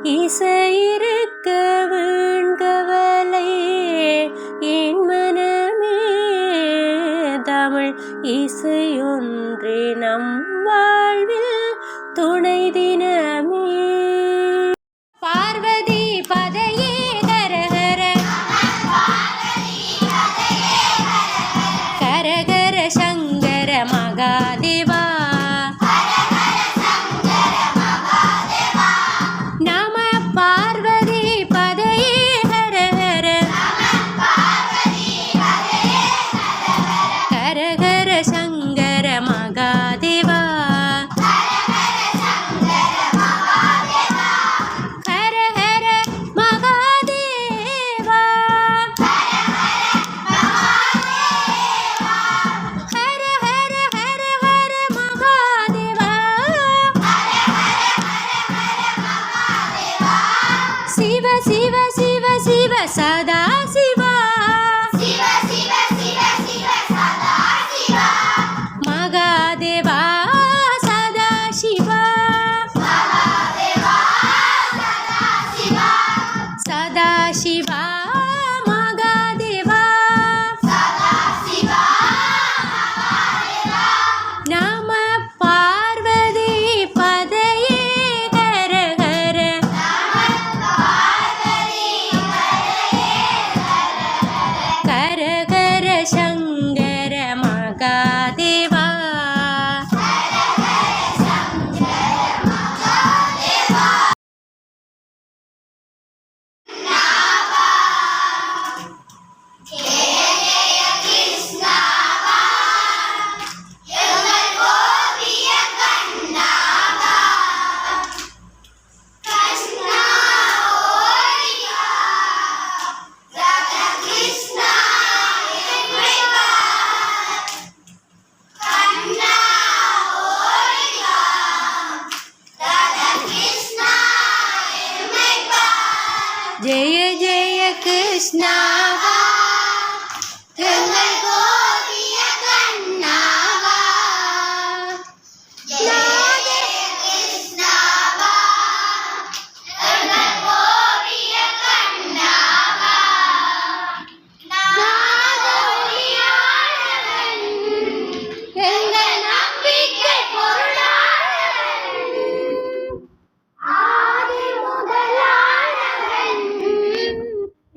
இசையிருக்க வீண்கவலை என் மனமே, தமிழ் இசையொன்றே நம் வாழ்வில் துணை தினமே. பார்வதி பதையே கரகர கரகர சங்கர மகாதேவா, நம பார்வதி பதையே ஹரஹர கரகர சங்கர மகாதேவா, சிவ சிவ சிவ சிவ சதா சிவா, சிவ சிவ சிவ சிவ சதா சிவா, மகாதேவா சதா சிவா, மகாதேவா சதா சிவா, சதா சிவா மகாதேவா, சதா சிவா மகாதேவா, நம பார்வதி பதையே கரகர சங்கர மகாதேவா, ஜெய ஜெய கிருஷ்ணாவா எங்கள் கோபிய கண்ணாவா, ஜெய ஜெய கிருஷ்ணாவா எங்கள் கோபிய கண்ணாவா, நாதொலியானவன் எங்கள் நம்பிக்கை பொருளானவன், ஆதி முதலானவன்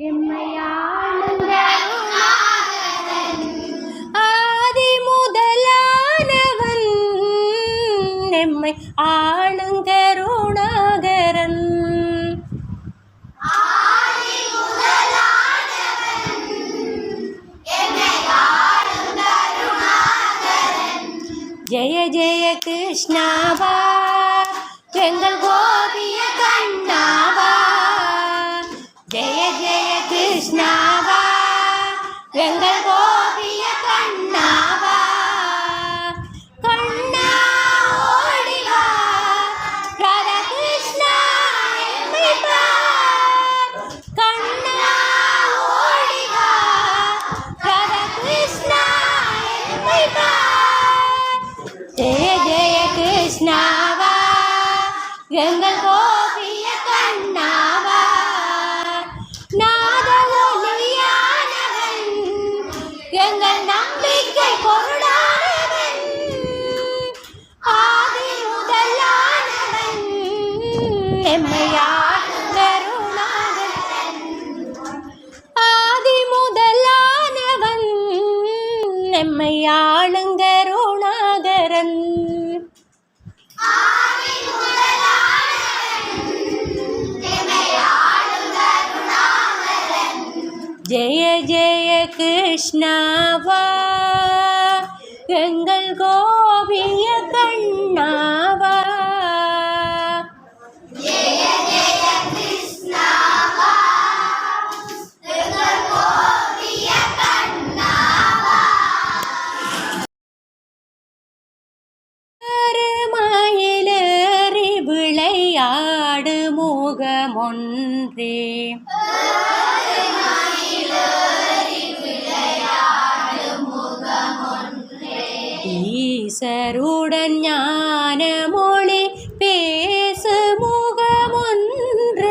எம்மை ஆளுங்கருணாகரன், ஆதி முதலானவன் எம்மை ஆளுங்கருணாகரன், ஆதி முதலானவன் எம்மை ஆளுங்கருணாகரன், ஜெய ஜெய கிருஷ்ணாவா எங்கள் கோபிய கண்ணாவா, ஜெய ஜெய கிருஷ்ணாவா எங்கள் கோபிய கண்ணாவா, கண்ணா ஓடிவா ராதா கிருஷ்ணா எம்மை பார், கண்ணா ஓடிவா ராதா கிருஷ்ணா எம்மை பார், ஜெய ஜெய கிருஷ்ணாவா எங்கள் கோபிய கண்ணாவா, நாதொலியானவன் எங்கள் நம்பிக்கை பொருளானவன், ஆதி முதலானவன் எம்மை ஆளுங்கருணாகரன், ஆதி முதலானவன் எம்மை ஆளுங்கருணாகரன், ஜெய ஜெய கிருஷ்ணாவா எங்கள் கோபிய கண்ணாவா, ஜெய ஜெய கிருஷ்ணாவா எங்கள் கோபிய கண்ணாவா, மயிலேறி விளையாடு முகமொன்றே, ஈசருடன் ஞான மொழி பேசு முகமொன்றே,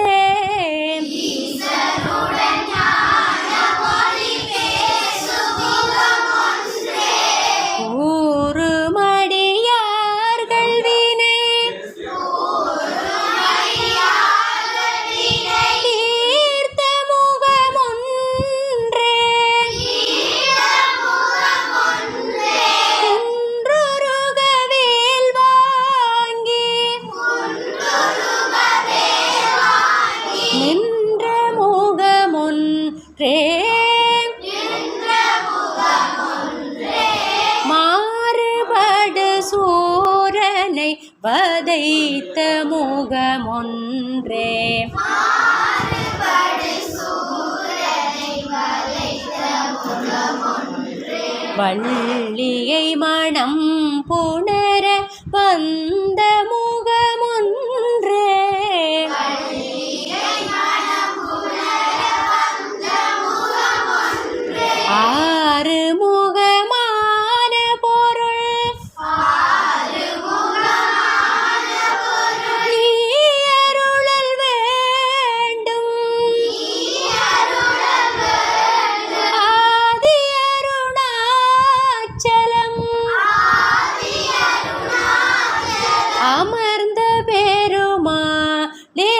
ஒன்றே. வள்ளியை மனம் புணர வந்த முகமொன்றே. ஆறு முகமான பொருள் நீ அருளல் வேண்டும். ஆதி அருணாச்சலம் அமர்ந்த பெருமாளே